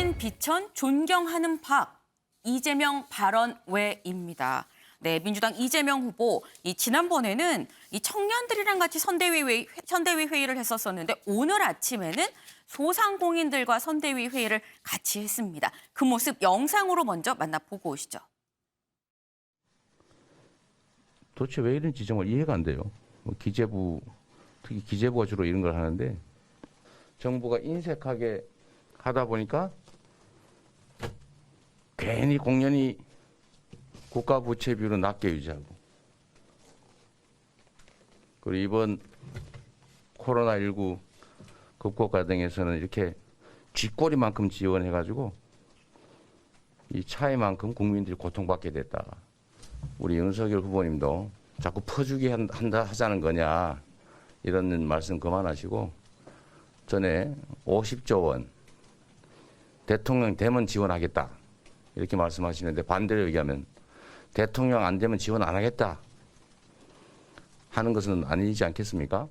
멋진 비천, 존경하는 박. 이재명 발언 외입니다. 네, 민주당 이재명 후보 지난번에는 이 청년들이랑 같이 선대위 회의를 했었었는데 오늘 아침에는 소상공인들과 선대위 회의를 같이 했습니다. 그 모습 영상으로 먼저 만나보고 오시죠. 도대체 왜 이런지 정말 이해가 안 돼요. 기재부, 특히 기재부가 주로 이런 걸 하는데 정부가 인색하게 하다 보니까 괜히 공연히 국가 부채 비율은 낮게 유지하고, 그리고 이번 코로나19 극복 과정에서는 이렇게 쥐꼬리만큼 지원해가지고 이 차이만큼 국민들이 고통받게 됐다. 우리 윤석열 후보님도 자꾸 퍼주기 한다 하자는 거냐, 이런 말씀 그만하시고 전에 50조 원 대통령 되면 지원하겠다 이렇게 말씀하시는데, 반대로 얘기하면 대통령 안 되면 지원 안 하겠다 하는 것은 아니지 않겠습니까?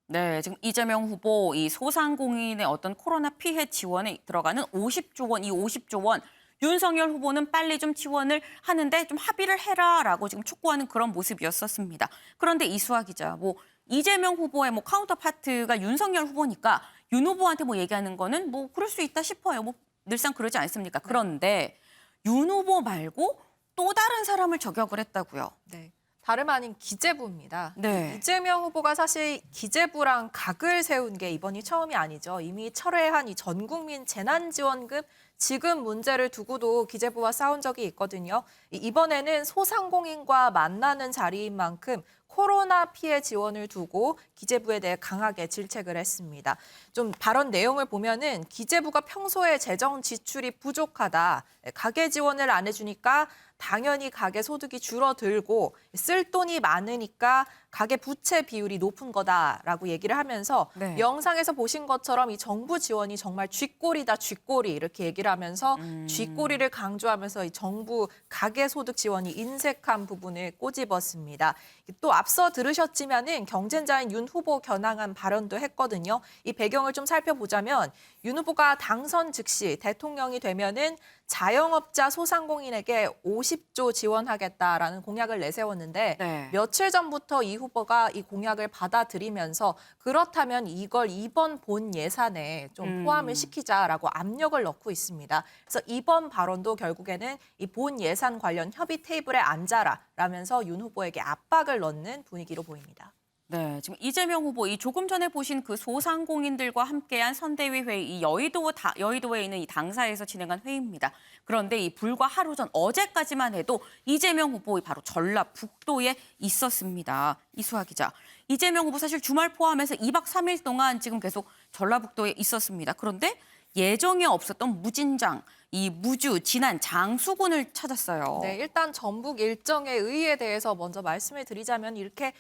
네, 지금 이재명 후보 이 소상공인의 어떤 코로나 피해 지원에 들어가는 50조 원, 이 50조 원 윤석열 후보는 빨리 좀 지원을 하는데 좀 합의를 해라라고 지금 촉구하는 그런 모습이었었습니다. 그런데 이수아 기자, 이재명 후보의 카운터파트가 윤석열 후보니까 윤 후보한테 얘기하는 거는 그럴 수 있다 싶어요. 늘상 그러지 않습니까? 그런데 윤 후보 말고 또 다른 사람을 저격을 했다고요. 네. 다름 아닌 기재부입니다. 네. 이재명 후보가 사실 기재부랑 각을 세운 게 이번이 처음이 아니죠. 이미 철회한 이 전국민 재난지원금 지급 문제를 두고도 기재부와 싸운 적이 있거든요. 이번에는 소상공인과 만나는 자리인 만큼 코로나 피해 지원을 두고 기재부에 대해 강하게 질책을 했습니다. 좀 발언 내용을 보면은 기재부가 평소에 재정 지출이 부족하다, 가계 지원을 안 해주니까 당연히 가계 소득이 줄어들고 쓸 돈이 많으니까 가계 부채 비율이 높은 거다라고 얘기를 하면서, 네. 영상에서 보신 것처럼 이 정부 지원이 정말 쥐꼬리다, 쥐꼬리 이렇게 얘기를 하면서 쥐꼬리를 강조하면서 이 정부 가계 소득 지원이 인색한 부분을 꼬집었습니다. 또 앞서 들으셨지만은 경쟁자인 윤 후보 겨냥한 발언도 했거든요. 이 배경을 좀 살펴보자면 윤 후보가 당선 즉시 대통령이 되면은 자영업자 소상공인에게 50조 지원하겠다라는 공약을 내세웠는데, 네. 며칠 전부터 이 후보가 이 공약을 받아들이면서 그렇다면 이걸 이번 본 예산에 좀 포함을 시키자라고 압력을 넣고 있습니다. 그래서 이번 발언도 결국에는 이 본 예산 관련 협의 테이블에 앉아라라면서 윤 후보에게 압박을 넣는 분위기로 보입니다. 네, 지금 이재명 후보 조금 전에 보신 그 소상공인들과 함께한 선대위 회의, 이 여의도에 있는 이 당사에서 진행한 회의입니다. 그런데 이 불과 하루 전 어제까지만 해도 이재명 후보 바로 전라북도에 있었습니다. 이수아 기자, 이재명 후보 사실 주말 포함해서 2박 3일 동안 지금 계속 전라북도에 있었습니다. 그런데 예정에 없었던 무진장, 이 무주, 진안, 장수군을 찾았어요. 네, 일단 전북 일정의 의의에 대해서 먼저 말씀을 드리자면, 이렇게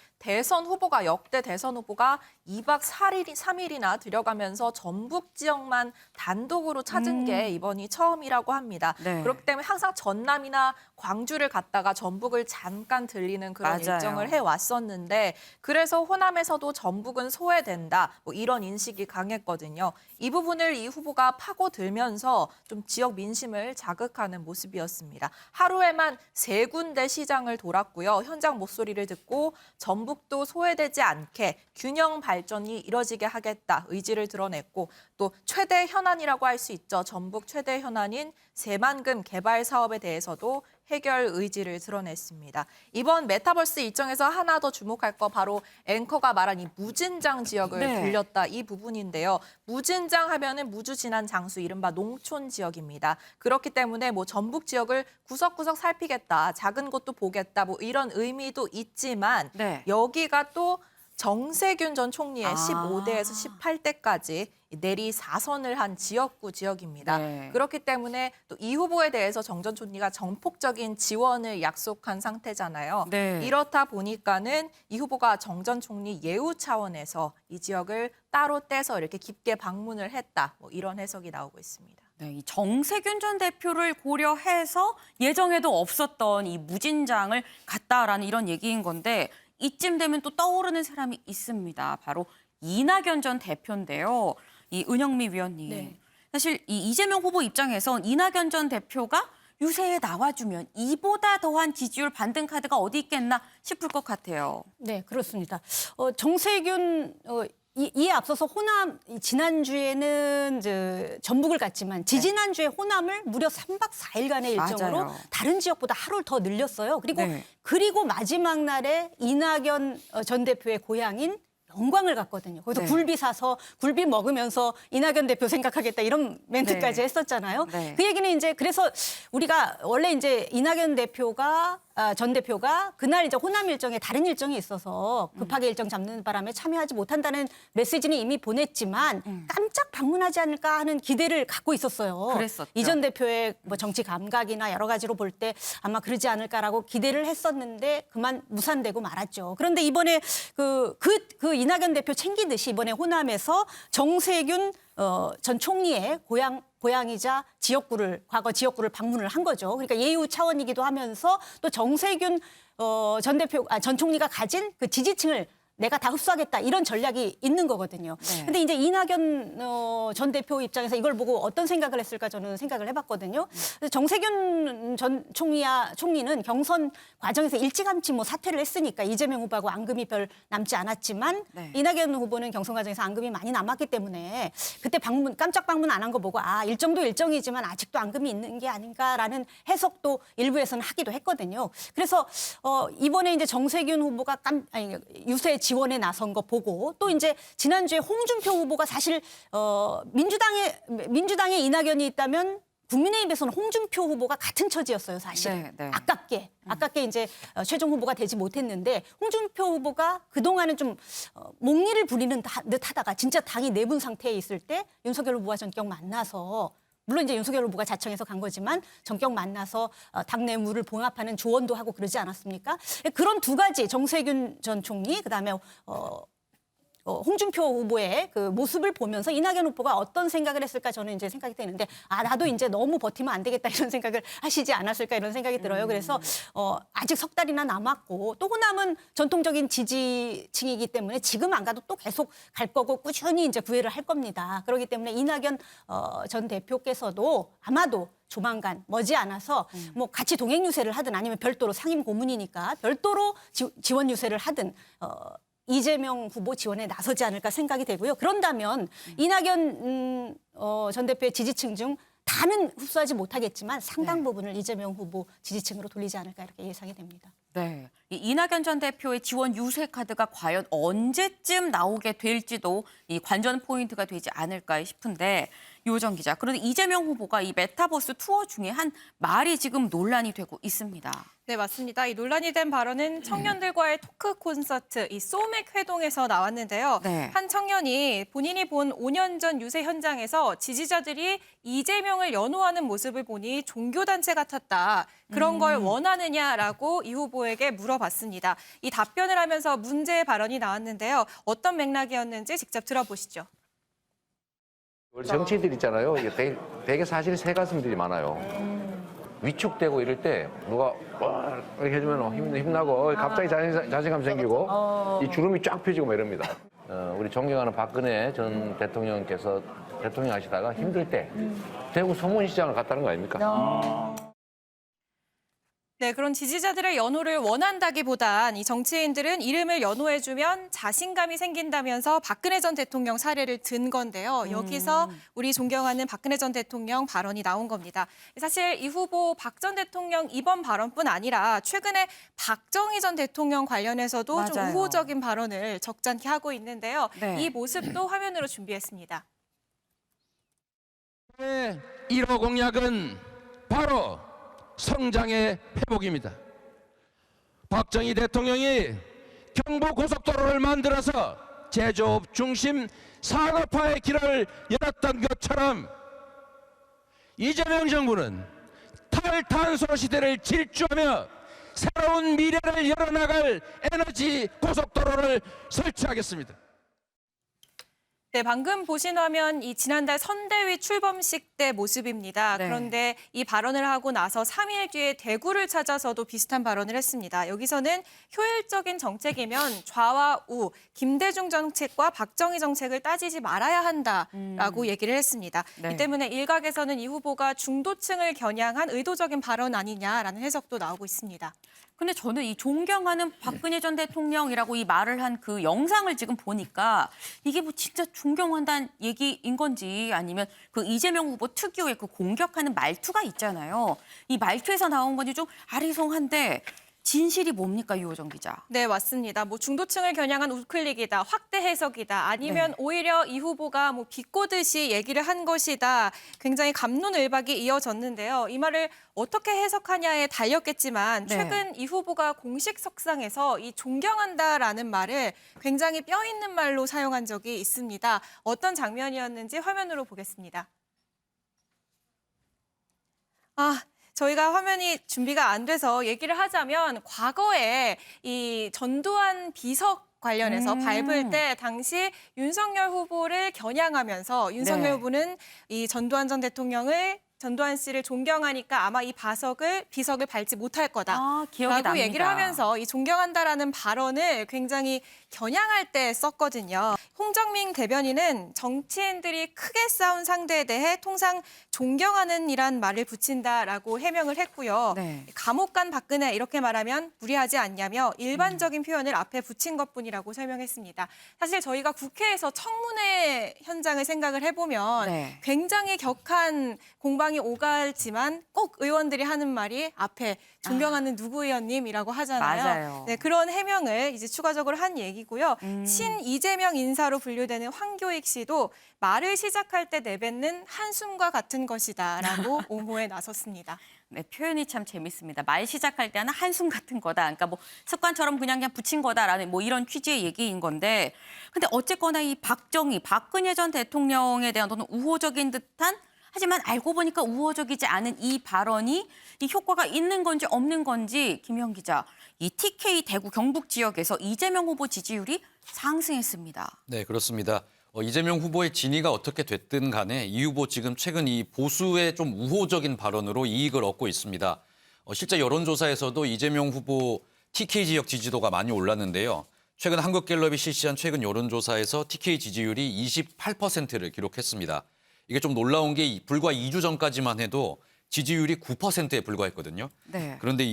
역대 대선 후보가 2박 3일이나 들여가면서 전북 지역만 단독으로 찾은 게 이번이 처음이라고 합니다. 네. 그렇기 때문에 항상 전남이나 광주를 갔다가 전북을 잠깐 들리는 그런 맞아요. 일정을 해왔었는데, 그래서 호남에서도 전북은 소외된다, 이런 인식이 강했거든요. 이 부분을 이 후보가 파고들면서 좀 지역 민심을 자극하는 모습이었습니다. 하루에만 3군데 시장을 돌았고요. 현장 목소리를 듣고 전북도 소외되지 않게 균형 발전이 이뤄지게 하겠다 의지를 드러냈고, 또 최대 현안이라고 할 수 있죠. 전북 최대 현안인 새만금 개발 사업에 대해서도 해결 의지를 드러냈습니다. 이번 메타버스 일정에서 하나 더 주목할 거, 바로 앵커가 말한 이 무진장 지역을 들렸다, 이 부분인데요. 무진장 하면은 무주, 진안, 장수, 이른바 농촌 지역입니다. 그렇기 때문에 전북 지역을 구석구석 살피겠다, 작은 곳도 보겠다, 이런 의미도 있지만, 여기가 또 정세균 전 총리의 15대에서 18대까지 내리 4선을 한 지역구 지역입니다. 네. 그렇기 때문에 또 이 후보에 대해서 정 전 총리가 전폭적인 지원을 약속한 상태잖아요. 네. 이렇다 보니까는 이 후보가 정 전 총리 예우 차원에서 이 지역을 따로 떼서 이렇게 깊게 방문을 했다, 이런 해석이 나오고 있습니다. 네, 이 정세균 전 대표를 고려해서 예정에도 없었던 이 무진장을 갔다라는 이런 얘기인 건데, 이쯤 되면 또 떠오르는 사람이 있습니다. 바로 이낙연 전 대표인데요. 이 은영미 위원님. 네. 사실 이 이재명 후보 입장에선 이낙연 전 대표가 유세에 나와주면 이보다 더한 지지율 반등 카드가 어디 있겠나 싶을 것 같아요. 네, 그렇습니다. 정세균 이에 앞서서 호남 지난주에는 전북을 갔지만 지지난주에 호남을 무려 3박 4일간의 일정으로 맞아요. 다른 지역보다 하루를 더 늘렸어요. 네. 그리고 마지막 날에 이낙연 전 대표의 고향인 영광을 갔거든요. 거기서 네. 굴비 사서 굴비 먹으면서 이낙연 대표 생각하겠다 이런 멘트까지 네. 했었잖아요. 네. 그 얘기는 이제 그래서 우리가 원래 이제 이낙연 대표가 전 대표가 그날 이제 호남 일정에 다른 일정이 있어서 급하게 일정 잡는 바람에 참여하지 못한다는 메시지는 이미 보냈지만 깜짝 방문하지 않을까 하는 기대를 갖고 있었어요. 그랬었죠. 이 전 대표의 뭐 정치 감각이나 여러 가지로 볼 때 아마 그러지 않을까라고 기대를 했었는데 그만 무산되고 말았죠. 그런데 이번에 그 이낙연 대표 챙기듯이 이번에 호남에서 정세균 전 총리의 고향이자 과거 지역구를 방문을 한 거죠. 그러니까 예우 차원이기도 하면서 또 정세균 전 총리가 가진 그 지지층을 내가 다 흡수하겠다 이런 전략이 있는 거거든요. 네. 근데 이제 이낙연 전 대표 입장에서 이걸 보고 어떤 생각을 했을까 저는 생각을 해봤거든요. 그래서 정세균 전 총리는 경선 과정에서 일찌감치 뭐 사퇴를 했으니까 이재명 후보하고 앙금이 별 남지 않았지만 네. 이낙연 후보는 경선 과정에서 앙금이 많이 남았기 때문에 그때 깜짝 방문 안 한 거 보고 일정도 일정이지만 아직도 앙금이 있는 게 아닌가라는 해석도 일부에서는 하기도 했거든요. 그래서 이번에 이제 정세균 후보가 유세 지원에 나선 거 보고 또 이제 지난주에 홍준표 후보가 사실 민주당에 이낙연이 있다면 국민의힘에서는 홍준표 후보가 같은 처지였어요, 사실. 네, 네. 아깝게 이제 최종 후보가 되지 못했는데 홍준표 후보가 그동안은 좀 몽리를 부리는 듯 하다가 진짜 당이 내분 상태에 있을 때 윤석열 후보와 전격 만나서 물론 이제 윤석열 후보가 자청해서 간 거지만 전격 만나서 당내무를 봉합하는 조언도 하고 그러지 않았습니까? 그런 두 가지 정세균 전 총리 그다음에 홍준표 후보의 그 모습을 보면서 이낙연 후보가 어떤 생각을 했을까 저는 이제 생각이 되는데 나도 이제 너무 버티면 안 되겠다 이런 생각을 하시지 않았을까 이런 생각이 들어요. 그래서 아직 석 달이나 남았고 또 호남은 전통적인 지지층이기 때문에 지금 안 가도 또 계속 갈 거고 꾸준히 이제 구애를 할 겁니다. 그렇기 때문에 이낙연 전 대표께서도 아마도 조만간 머지않아서 뭐 같이 동행 유세를 하든 아니면 별도로 상임 고문이니까 별도로 지원 유세를 하든 이재명 후보 지원에 나서지 않을까 생각이 되고요. 그런다면 이낙연 전 대표의 지지층 중 다는 흡수하지 못하겠지만 상당 부분을 이재명 후보 지지층으로 돌리지 않을까 이렇게 예상이 됩니다. 네, 이 이낙연 전 대표의 지원 유세 카드가 과연 언제쯤 나오게 될지도 이 관전 포인트가 되지 않을까 싶은데 요정 기자, 그런데 이재명 후보가 이 메타버스 투어 중에 한 말이 지금 논란이 되고 있습니다. 네, 맞습니다. 이 논란이 된 발언은 청년들과의 토크 콘서트, 이 소맥 회동에서 나왔는데요. 네. 한 청년이 본인이 본 5년 전 유세 현장에서 지지자들이 이재명을 연호하는 모습을 보니 종교단체 같았다. 그런 걸 원하느냐라고 이 후보에게 물어봤습니다. 이 답변을 하면서 문제의 발언이 나왔는데요. 어떤 맥락이었는지 직접 들어보시죠. 우리 정치인들 있잖아요. 이게 되게 사실 새 가슴들이 많아요. 위축되고 이럴 때 누가 이렇게 해주면 힘나고 갑자기 자신감 생기고 이 주름이 쫙 펴지고 막 이럽니다. 우리 존경하는 박근혜 전 대통령께서 대통령 하시다가 힘들 때 대구 소문시장을 갔다는 거 아닙니까? 네, 그런 지지자들의 연호를 원한다기보단 이 정치인들은 이름을 연호해주면 자신감이 생긴다면서 박근혜 전 대통령 사례를 든 건데요. 여기서 우리 존경하는 박근혜 전 대통령 발언이 나온 겁니다. 사실 이 후보 박 전 대통령 이번 발언뿐 아니라 최근에 박정희 전 대통령 관련해서도 좀 맞아요. 우호적인 발언을 적잖게 하고 있는데요. 네. 이 모습도 화면으로 준비했습니다. 1호 공약은 바로 성장의 회복입니다. 박정희 대통령이 경부고속도로를 만들어서 제조업 중심 산업화의 길을 열었던 것처럼 이재명 정부는 탈탄소 시대를 질주하며 새로운 미래를 열어나갈 에너지 고속도로를 설치하겠습니다. 네, 방금 보신 화면 이 지난달 선대위 출범식 때 모습입니다. 네. 그런데 이 발언을 하고 나서 3일 뒤에 대구를 찾아서도 비슷한 발언을 했습니다. 여기서는 효율적인 정책이면 좌와 우, 김대중 정책과 박정희 정책을 따지지 말아야 한다라고 얘기를 했습니다. 네. 이 때문에 일각에서는 이 후보가 중도층을 겨냥한 의도적인 발언 아니냐라는 해석도 나오고 있습니다. 근데 저는 이 존경하는 박근혜 전 대통령이라고 이 말을 한 그 영상을 지금 보니까 이게 뭐 진짜 존경한다는 얘기인 건지 아니면 그 이재명 후보 특유의 그 공격하는 말투가 있잖아요. 이 말투에서 나온 건지 좀 아리송한데 진실이 뭡니까, 유호정 기자? 네, 맞습니다. 뭐 중도층을 겨냥한 우클릭이다, 확대 해석이다, 아니면 네. 오히려 이 후보가 뭐 비꼬듯이 얘기를 한 것이다. 굉장히 갑론을박이 이어졌는데요. 이 말을 어떻게 해석하냐에 달렸겠지만 네. 최근 이 후보가 공식 석상에서 이 존경한다라는 말을 굉장히 뼈 있는 말로 사용한 적이 있습니다. 어떤 장면이었는지 화면으로 보겠습니다. 저희가 화면이 준비가 안 돼서 얘기를 하자면 과거에 이 전두환 비석 관련해서 밟을 때 당시 윤석열 후보를 겨냥하면서 윤석열 네. 후보는 이 전두환 전 대통령을 전두환 씨를 존경하니까 아마 이 비석을 밟지 못할 거다. 아, 기억이 라고 납니다. 얘기를 하면서 이 존경한다라는 발언을 굉장히 겨냥할 때 썼거든요. 홍정민 대변인은 정치인들이 크게 싸운 상대에 대해 통상 존경하는 이란 말을 붙인다라고 해명을 했고요. 네. 감옥 간 박근혜 이렇게 말하면 무리하지 않냐며 일반적인 표현을 앞에 붙인 것뿐이라고 설명했습니다. 사실 저희가 국회에서 청문회 현장을 생각을 해보면 네. 굉장히 격한 공방이 오가지만 꼭 의원들이 하는 말이 앞에 존경하는 누구 의원님이라고 하잖아요. 맞아요. 네, 그런 해명을 이제 추가적으로 한 얘기고요. 신 이재명 인사로 분류되는 황교익 씨도 말을 시작할 때 내뱉는 한숨과 같은 것이다라고 옹호에 나섰습니다. 네, 표현이 참 재밌습니다. 말 시작할 때 하는 한숨 같은 거다. 그러니까 뭐 습관처럼 그냥 붙인 거다라는 뭐 이런 취지의 얘기인 건데, 근데 어쨌거나 이 박근혜 전 대통령에 대한 어떤 우호적인 듯한 하지만 알고 보니까 우호적이지 않은 이 발언이 이 효과가 있는 건지 없는 건지 김현 기자, 이 TK 대구 경북 지역에서 이재명 후보 지지율이 상승했습니다. 네, 그렇습니다. 이재명 후보의 진위가 어떻게 됐든 간에 이 후보 지금 최근 이 보수의 좀 우호적인 발언으로 이익을 얻고 있습니다. 실제 여론조사에서도 이재명 후보 TK 지역 지지도가 많이 올랐는데요. 최근 한국갤럽이 실시한 최근 여론조사에서 TK 지지율이 28%를 기록했습니다. 이게 좀 놀라운 게 불과 2주 전까지만 해도 지지율이 9%에 불과했거든요. 네. 그런데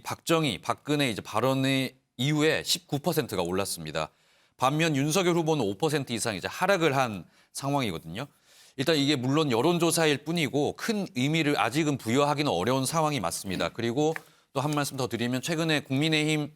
박근혜 이제 발언의 이후에 19%가 올랐습니다. 반면 윤석열 후보는 5% 이상 이제 하락을 한 상황이거든요. 일단 이게 물론 여론조사일 뿐이고 큰 의미를 아직은 부여하기는 어려운 상황이 맞습니다. 그리고 또 한 말씀 더 드리면 최근에 국민의힘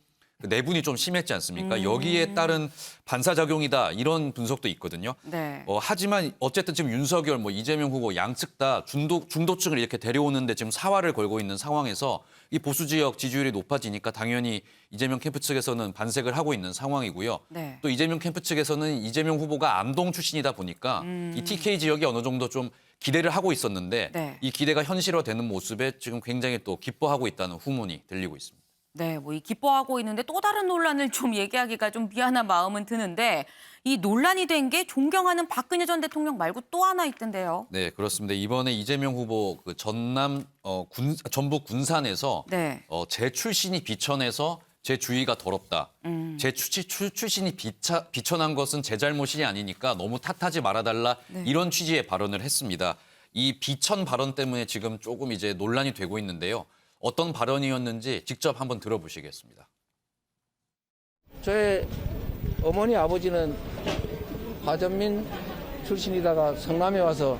내분이 좀 심했지 않습니까? 여기에 따른 반사작용이다 이런 분석도 있거든요. 네. 하지만 어쨌든 지금 윤석열, 이재명 후보 양측 다 중도층을 이렇게 데려오는데 지금 사활을 걸고 있는 상황에서 이 보수 지역 지지율이 높아지니까 당연히 이재명 캠프 측에서는 반색을 하고 있는 상황이고요. 네. 또 이재명 캠프 측에서는 이재명 후보가 암동 출신이다 보니까 이 TK 지역이 어느 정도 좀 기대를 하고 있었는데 네. 이 기대가 현실화되는 모습에 지금 굉장히 또 기뻐하고 있다는 후문이 들리고 있습니다. 네, 뭐 이 기뻐하고 있는데 또 다른 논란을 좀 얘기하기가 좀 미안한 마음은 드는데 이 논란이 된 게 존경하는 박근혜 전 대통령 말고 또 하나 있던데요. 네, 그렇습니다. 이번에 이재명 후보 그 전북 군산에서 네. 제 출신이 비천해서 제 주위가 더럽다. 제 출신이 비천한 것은 제 잘못이 아니니까 너무 탓하지 말아달라. 이런 취지의 발언을 했습니다. 이 비천 발언 때문에 지금 조금 이제 논란이 되고 있는데요. 어떤 발언이었는지 직접 한번 들어보시겠습니다. 저의 어머니 아버지는 하전민 출신이다가 성남에 와서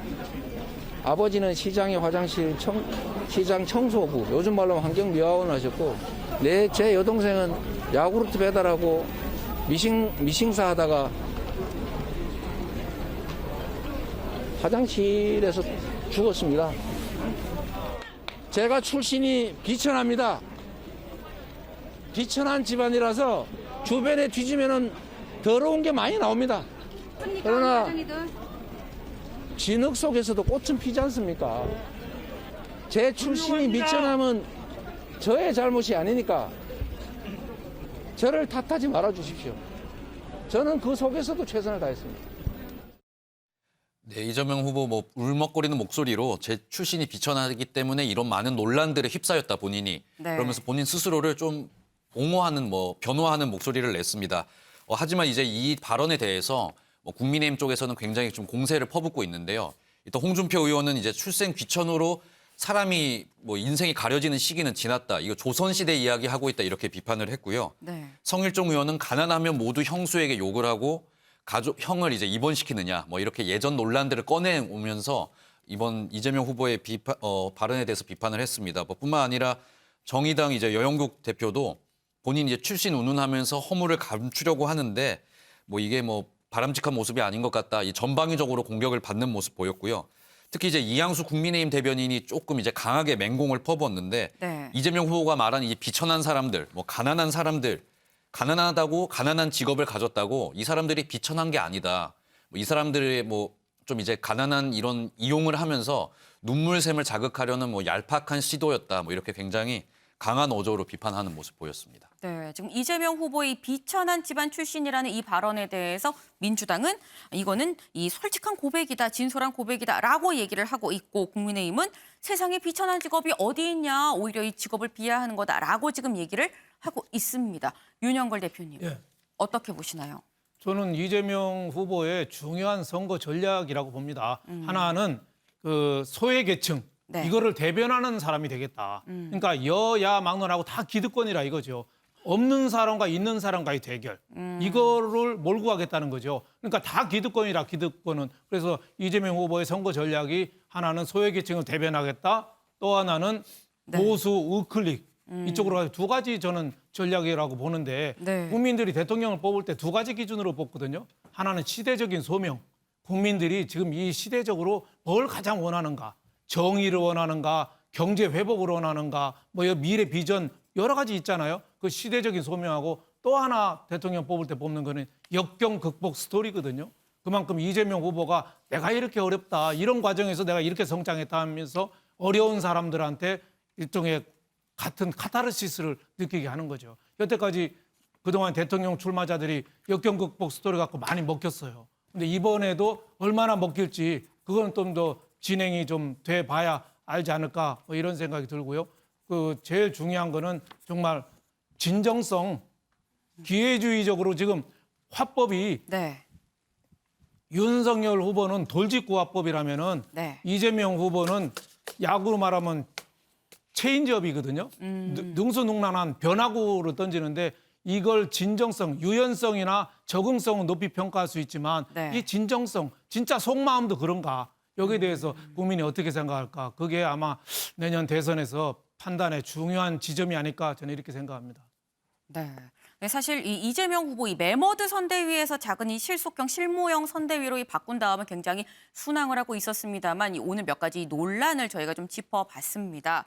아버지는 시장의 화장실 시장 청소부, 요즘 말로 환경미화원 하셨고 제 여동생은 야구르트 배달하고 미싱사 하다가 화장실에서 죽었습니다. 제가 출신이 비천합니다. 비천한 집안이라서 주변에 뒤지면은 더러운 게 많이 나옵니다. 그러나 진흙 속에서도 꽃은 피지 않습니까? 제 출신이 비천하면 저의 잘못이 아니니까 저를 탓하지 말아 주십시오. 저는 그 속에서도 최선을 다했습니다. 네, 이재명 후보 뭐 울먹거리는 목소리로 제 출신이 비천하기 때문에 이런 많은 논란들에 휩싸였다 본인이. 네. 그러면서 본인 스스로를 좀 옹호하는 변호하는 목소리를 냈습니다. 하지만 이제 이 발언에 대해서 국민의힘 쪽에서는 굉장히 좀 공세를 퍼붓고 있는데요. 일단 홍준표 의원은 이제 출생 귀천으로 사람이 인생이 가려지는 시기는 지났다. 이거 조선시대 이야기 하고 있다. 이렇게 비판을 했고요. 네. 성일종 의원은 가난하면 모두 형수에게 욕을 하고 형을 이제 입원시키느냐 이렇게 예전 논란들을 꺼내오면서 이번 이재명 후보의 발언에 대해서 비판을 했습니다. 뿐만 아니라 정의당 이제 여영국 대표도 본인 이제 출신 운운하면서 허물을 감추려고 하는데 이게 바람직한 모습이 아닌 것 같다. 이 전방위적으로 공격을 받는 모습 보였고요. 특히 이제 이양수 국민의힘 대변인이 조금 이제 강하게 맹공을 퍼부었는데 네. 이재명 후보가 말한 이 비천한 사람들, 가난한 사람들, 가난하다고 가난한 직업을 가졌다고 이 사람들이 비천한 게 아니다. 이 사람들의 좀 이제 가난한 이런 이용을 하면서 눈물샘을 자극하려는 얄팍한 시도였다. 이렇게 굉장히 강한 어조로 비판하는 모습 보였습니다. 네, 지금 이재명 후보의 비천한 집안 출신이라는 이 발언에 대해서 민주당은 이거는 이 솔직한 고백이다, 진솔한 고백이다라고 얘기를 하고 있고 국민의힘은 세상에 비천한 직업이 어디 있냐, 오히려 이 직업을 비하하는 거다라고 지금 얘기를 하고 있습니다. 윤영걸 대표님, 예. 어떻게 보시나요? 저는 이재명 후보의 중요한 선거 전략이라고 봅니다. 하나는 그 소외계층, 네. 이거를 대변하는 사람이 되겠다. 그러니까 여야 막론하고 다 기득권이라 이거죠. 없는 사람과 있는 사람과의 대결. 이거를 몰고 가겠다는 거죠. 그러니까 다 기득권이라 기득권은. 그래서 이재명 후보의 선거 전략이 하나는 소외계층을 대변하겠다. 또 하나는 네. 보수 우클릭. 이쪽으로 가서 두 가지 저는 전략이라고 보는데 네. 국민들이 대통령을 뽑을 때 두 가지 기준으로 뽑거든요. 하나는 시대적인 소명. 국민들이 지금 이 시대적으로 뭘 가장 원하는가. 정의를 원하는가. 경제 회복을 원하는가. 미래 비전 여러 가지 있잖아요. 그 시대적인 소명하고 또 하나 대통령 뽑을 때 뽑는 거는 역경 극복 스토리거든요. 그만큼 이재명 후보가 내가 이렇게 어렵다. 이런 과정에서 내가 이렇게 성장했다 하면서 어려운 사람들한테 일종의 같은 카타르시스를 느끼게 하는 거죠. 여태까지 그동안 대통령 출마자들이 역경 극복 스토리 갖고 많이 먹혔어요. 근데 이번에도 얼마나 먹힐지 그건 좀 더 진행이 좀 돼 봐야 알지 않을까 이런 생각이 들고요. 그 제일 중요한 거는 정말 진정성, 기회주의적으로 지금 화법이 네, 윤석열 후보는 돌직구 화법이라면은 네. 이재명 후보는 야구로 말하면 체인지업이거든요. 능수능란한 변화구로 던지는데 이걸 진정성, 유연성이나 적응성은 높이 평가할 수 있지만 네. 이 진정성, 진짜 속마음도 그런가? 여기에 대해서 국민이 어떻게 생각할까? 그게 아마 내년 대선에서 판단의 중요한 지점이 아닐까 저는 이렇게 생각합니다. 네. 네, 사실 이 이재명 후보 이 매머드 선대위에서 작은 이 실속형 실무형 선대위로 바꾼 다음에 굉장히 순항을 하고 있었습니다만 오늘 몇 가지 논란을 저희가 좀 짚어봤습니다.